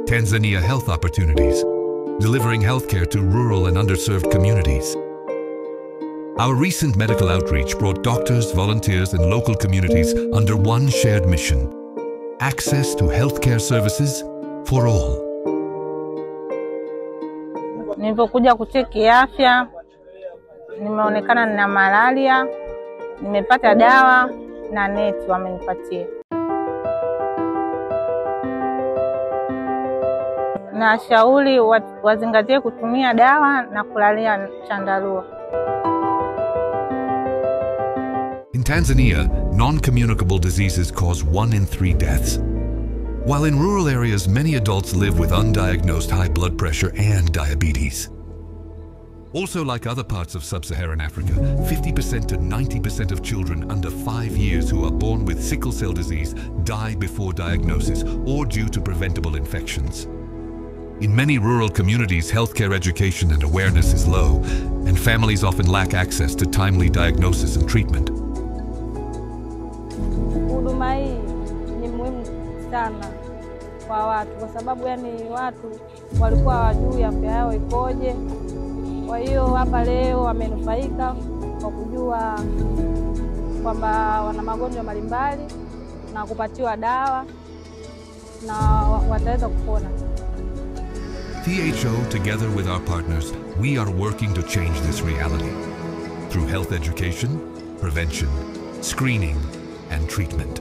Tanzania Health Opportunities, delivering healthcare to rural and underserved communities. Our recent medical outreach brought doctors, volunteers, and local communities under one shared mission: access to healthcare services for all. Nilipokuja kucheki afya, nimeonekana nina malaria, nimepata dawa na neti wamenipatia. Na shauri wazingatie kutumia dawa na kulalia chandarua. In Tanzania, non-communicable diseases cause 1 in 3 deaths. While in rural areas, many adults live with undiagnosed high blood pressure and diabetes. Also, like other parts of sub-Saharan Africa, 50% to 90% of children under 5 years who are born with sickle cell disease die before diagnosis or due to preventable infections. In many rural communities, healthcare education and awareness is low, and families often lack access to timely diagnosis and treatment. Huduma hii ni muhimu sana kwa watu, kwa sababu watu walikuwa hawajui afya yao ikoje. Kwa hiyo hapa leo wamenufaika kwa kujua kwamba wana magonjwa mbalimbali na kupatiwa dawa na wataweza kupona. THO, together with our partners, we are working to change this reality through health education, prevention, screening, and treatment.